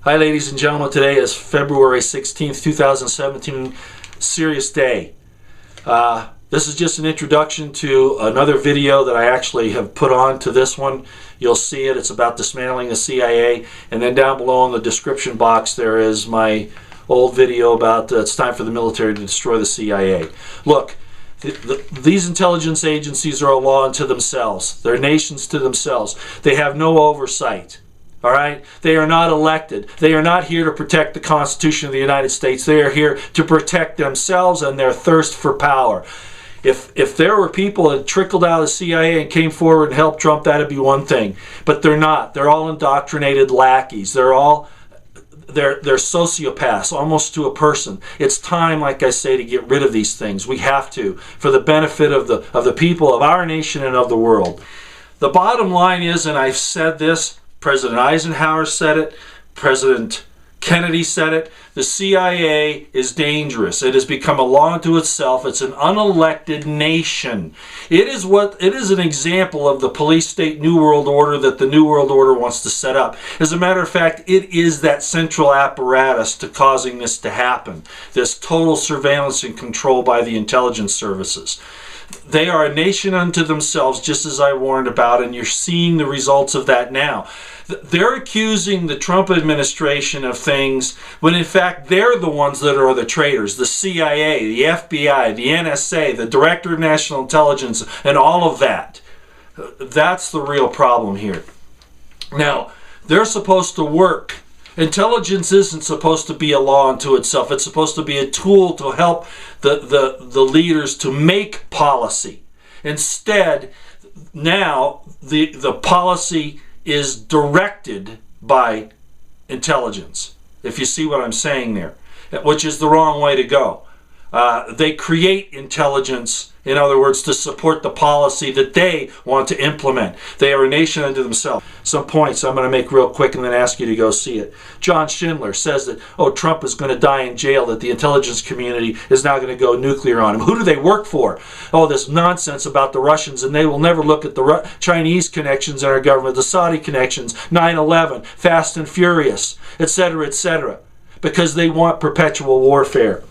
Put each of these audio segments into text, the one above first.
Hi ladies and gentlemen, today is February 16th, 2017, serious day. This is just an introduction to another video that I actually have put on to this one. You'll see it, it's about dismantling the CIA, and then down below in the description box there is my old video about it's time for the military to destroy the CIA. Look, these intelligence agencies are a law unto themselves. They're nations to themselves. They have no oversight. All right? They are not elected. They are not here to protect the Constitution of the United States. They are here to protect themselves and their thirst for power. If there were people that trickled out of the CIA and came forward and helped Trump, that'd be one thing. But they're not. They're all indoctrinated lackeys. They're sociopaths, almost to a person. It's time, like I say, to get rid of these things. We have to, for the benefit of the people of our nation and of the world. The bottom line is, and I've said this, President Eisenhower said it, President Kennedy said it, the CIA is dangerous. It has become a law unto itself. It's an unelected nation. It is an example of the police state New World Order that the New World Order wants to set up. As a matter of fact, it is that central apparatus to causing this to happen. This total surveillance and control by the intelligence services. They are a nation unto themselves, just as I warned about, and you're seeing the results of that now. They're accusing the Trump administration of things when in fact they're the ones that are the traitors. The CIA, the FBI, the NSA, the Director of National Intelligence, and all of that. That's the real problem here. Now, they're supposed to work. Intelligence isn't supposed to be a law unto itself. It's supposed to be a tool to help the leaders to make policy. Instead, now the policy is directed by intelligence, if you see what I'm saying there, which is the wrong way to go. They create intelligence, in other words, to support the policy that they want to implement. They are a nation unto themselves. Some points I'm going to make real quick and then ask you to go see it. John Schindler says that, Trump is going to die in jail, that the intelligence community is now going to go nuclear on him. Who do they work for? This nonsense about the Russians, and they will never look at the Chinese connections in our government, the Saudi connections, 9/11, Fast and Furious, etc., because they want perpetual warfare.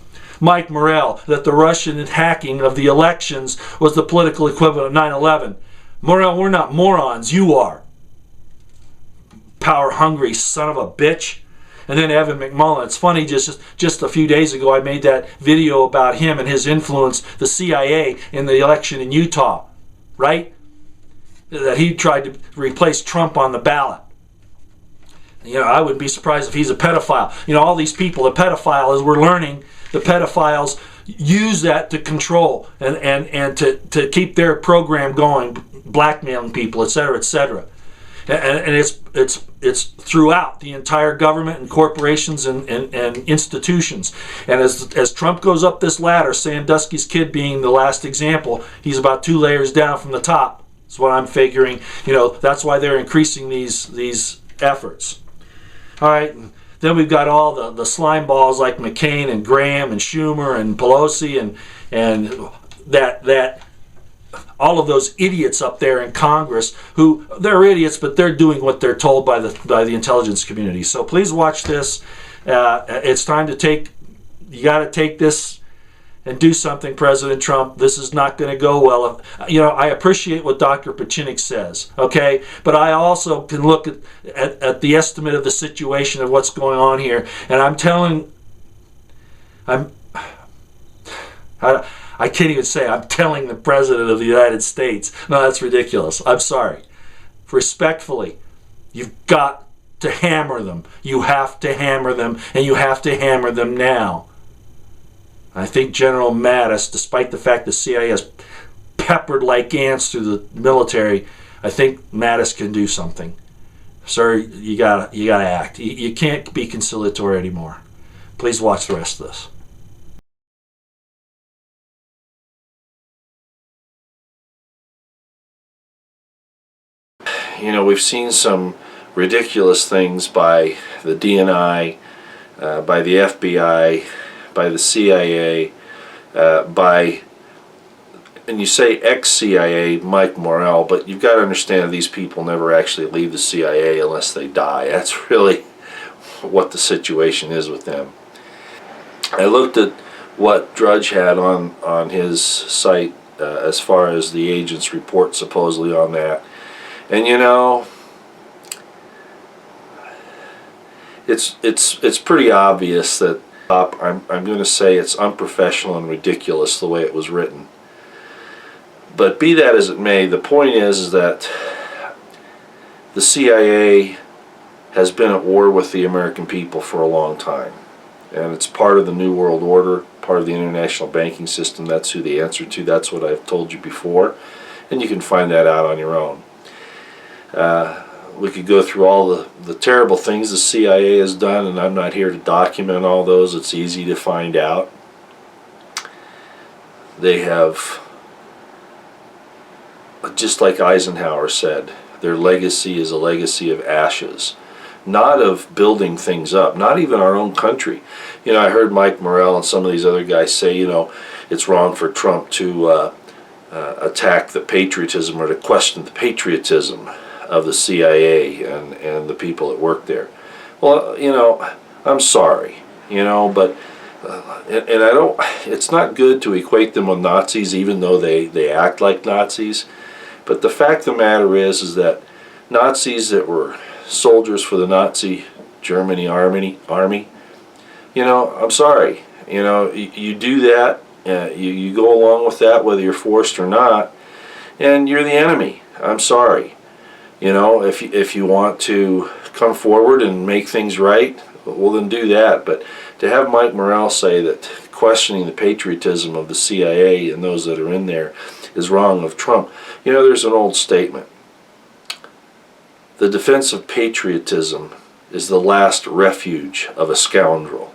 Mike Morrell, that the Russian hacking of the elections was the political equivalent of 9/11. Morrell, we're not morons. You are. Power-hungry son of a bitch. And then Evan McMullen. It's funny, just a few days ago, I made that video about him and his influence, the CIA, in the election in Utah. Right? That he tried to replace Trump on the ballot. I wouldn't be surprised if he's a pedophile. All these people, the pedophile, as we're learning, the pedophiles use that to control and to keep their program going, blackmailing people, etc., and it's throughout the entire government and corporations and institutions. And as Trump goes up this ladder, Sandusky's kid being the last example, he's about 2 layers down from the top. That's what I'm figuring. That's why they're increasing these efforts. All right. Then we've got all the slime balls like McCain and Graham and Schumer and Pelosi and that all of those idiots up there in Congress who they're idiots, but they're doing what they're told by the intelligence community. So please watch this. It's time to you got to take this and do something, President Trump. This is not going to go well. I appreciate what Dr. Pachinik says, okay? But I also can look at the estimate of the situation of what's going on here, and I can't even say I'm telling the President of the United States. No, that's ridiculous. I'm sorry. Respectfully, you've got to hammer them. You have to hammer them, and you have to hammer them now. I think General Mattis, despite the fact the CIA has peppered like ants through the military, I think Mattis can do something. Sir, you gotta act. You can't be conciliatory anymore. Please watch the rest of this. We've seen some ridiculous things by the DNI, by the FBI, by the CIA, and you say ex-CIA Mike Morrell, but you've got to understand these people never actually leave the CIA unless they die. That's really what the situation is with them. I looked at what Drudge had on his site as far as the agent's report supposedly on that, and you know, it's pretty obvious that I'm going to say it's unprofessional and ridiculous the way it was written. But be that as it may, the point is that the CIA has been at war with the American people for a long time. And it's part of the New World Order, part of the international banking system. That's who they answer to. That's what I've told you before. And you can find that out on your own. We could go through all the terrible things the CIA has done, and I'm not here to document all those. It's easy to find out. They have, just like Eisenhower said, their legacy is a legacy of ashes, not of building things up, not even our own country. You know, I heard Mike Morell and some of these other guys say, you know, it's wrong for Trump to attack the patriotism or to question the patriotism of the CIA and the people that work there. Well, you know, I'm sorry, you know, but and I don't, it's not good to equate them with Nazis, even though they act like Nazis. But the fact of the matter is that Nazis that were soldiers for the Nazi Germany army, you know, I'm sorry, you know, you do that, you go along with that whether you're forced or not, and you're the enemy. I'm sorry. You know, if you want to come forward and make things right, well then do that. But to have Mike Morell say that questioning the patriotism of the CIA and those that are in there is wrong of Trump, you know, there's an old statement. The defense of patriotism is the last refuge of a scoundrel.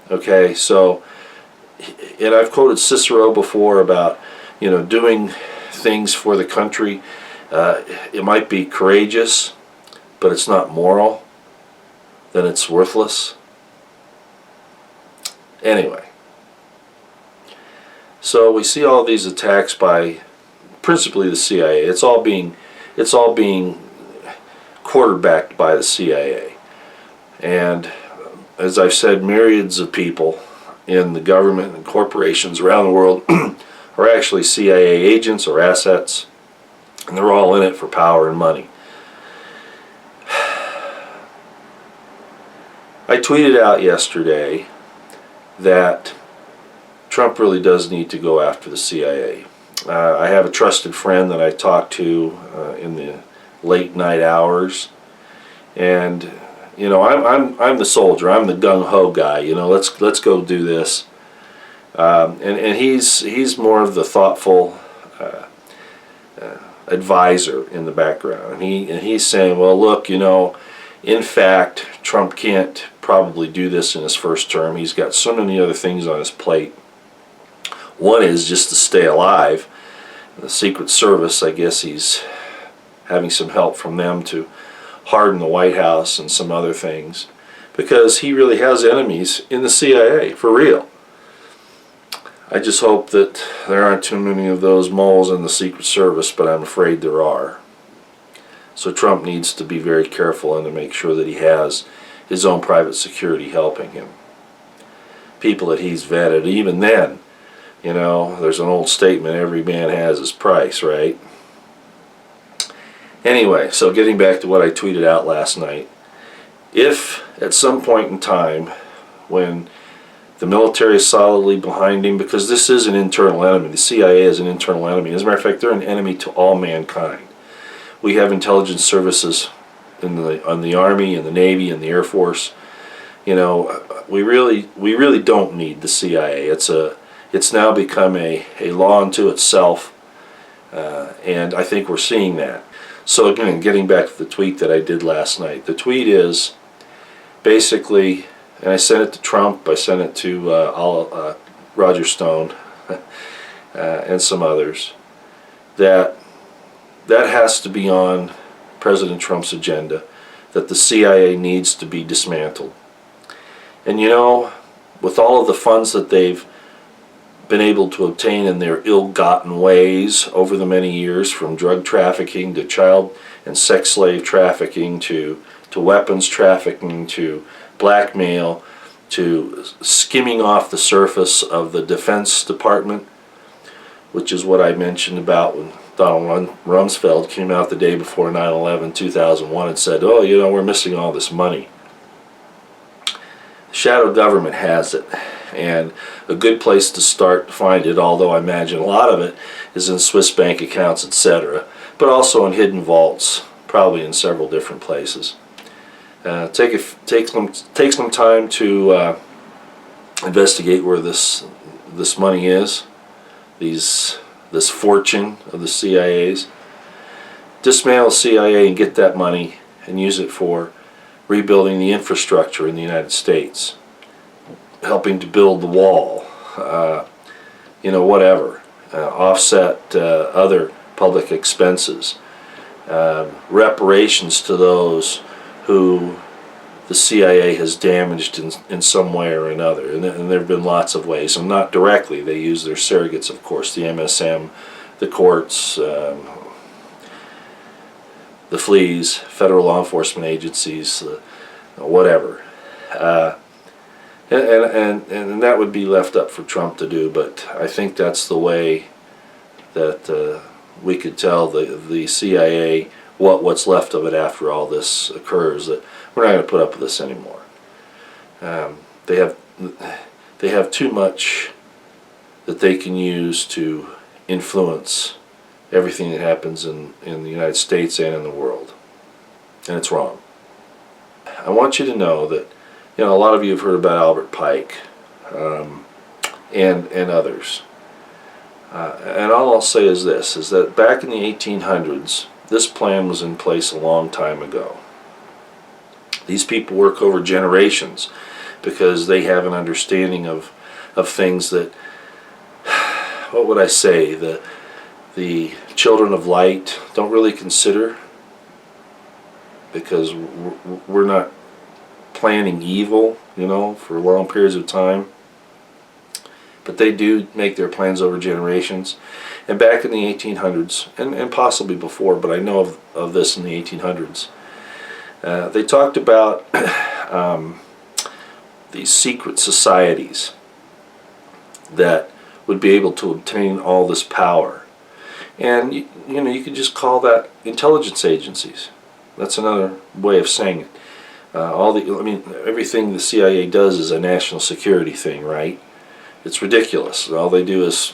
Okay, so, and I've quoted Cicero before about, you know, doing things for the country. It might be courageous, but it's not moral, then it's worthless. Anyway, so we see all these attacks by principally the CIA. It's all being quarterbacked by the CIA. And as I've said, myriads of people in the government and corporations around the world are actually CIA agents or assets. And they're all in it for power and money. I tweeted out yesterday that Trump really does need to go after the CIA. I have a trusted friend that I talk to in the late night hours, and you know, I'm the soldier. I'm the gung ho guy. You know, let's go do this. And he's more of the thoughtful advisor in the background, and he's saying, well, look, you know, in fact, Trump can't probably do this in his first term. He's got so many other things on his plate. One is just to stay alive. The Secret Service, I guess he's having some help from them to harden the White House and some other things, because he really has enemies in the CIA, for real. I just hope that there aren't too many of those moles in the Secret Service, but I'm afraid there are. So Trump needs to be very careful and to make sure that he has his own private security helping him. People that he's vetted. Even then, you know, there's an old statement, every man has his price, right? Anyway, so getting back to what I tweeted out last night, if at some point in time when the military is solidly behind him, because this is an internal enemy. The CIA is an internal enemy. As a matter of fact, they're an enemy to all mankind. We have intelligence services in the Army and the Navy and the Air Force. You know, we really don't need the CIA. It's now become a law unto itself, and I think we're seeing that. So again, getting back to the tweet that I did last night. The tweet is basically, and I sent it to Trump, I sent it to Roger Stone and some others, that has to be on President Trump's agenda, that the CIA needs to be dismantled. And you know, with all of the funds that they've been able to obtain in their ill-gotten ways over the many years, from drug trafficking to child and sex slave trafficking to to weapons trafficking, to blackmail, to skimming off the surface of the Defense Department, which is what I mentioned about when Donald Rumsfeld came out the day before 9/11, 2001 and said, oh, you know, we're missing all this money. Shadow government has it, and a good place to start to find it, although I imagine a lot of it is in Swiss bank accounts, etc., but also in hidden vaults, probably in several different places. Take some time to investigate where this money is, this fortune of the CIA's. Dismantle the CIA and get that money and use it for rebuilding the infrastructure in the United States, helping to build the wall, you know, whatever, offset other public expenses, reparations to those who the CIA has damaged in some way or another, and there have been lots of ways, and not directly. They use their surrogates, of course, the MSM, the courts, the fleas, federal law enforcement agencies, whatever. And that would be left up for Trump to do, but I think that's the way that we could tell the CIA what's left of it after all this occurs, that we're not going to put up with this anymore. They have too much that they can use to influence everything that happens in the United States and in the world, and it's wrong. I want you to know that, you know, a lot of you have heard about Albert Pike and others, and all I'll say is this: is that back in the 1800s, this plan was in place a long time ago. These people work over generations because they have an understanding of things that, what would I say, the children of light don't really consider, because we're not planning evil, you know, for long periods of time. But they do make their plans over generations. And back in the 1800s, and possibly before, but I know of this in the 1800s, they talked about these secret societies that would be able to obtain all this power. And you know, you could just call that intelligence agencies. That's another way of saying it. Everything the CIA does is a national security thing, right? It's ridiculous. All they do is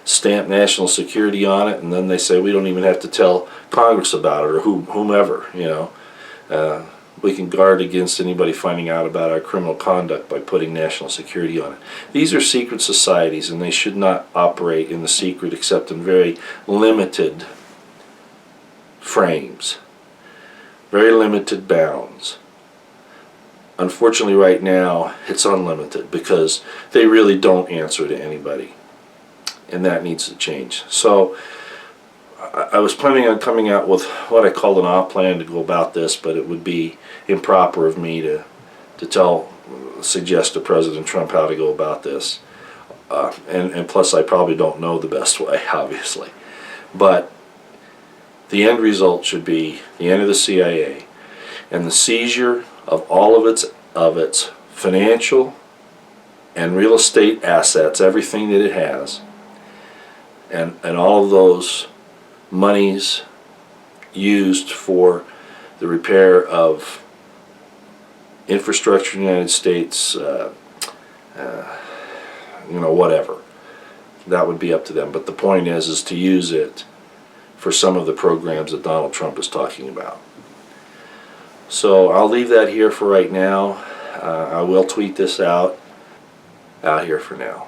stamp national security on it, and then they say we don't even have to tell Congress about it, or whomever, you know. We can guard against anybody finding out about our criminal conduct by putting national security on it. These are secret societies, and they should not operate in the secret except in very limited frames, very limited bounds. Unfortunately, right now, it's unlimited because they really don't answer to anybody, and that needs to change. So I was planning on coming out with what I call an op plan to go about this, but it would be improper of me to suggest to President Trump how to go about this. And plus, I probably don't know the best way, obviously. But the end result should be the end of the CIA and the seizure of all of its financial and real estate assets, everything that it has, and all of those monies used for the repair of infrastructure in the United States, you know, whatever. That would be up to them. But the point is to use it for some of the programs that Donald Trump is talking about. So I'll leave that here for right now. I will tweet this out here for now.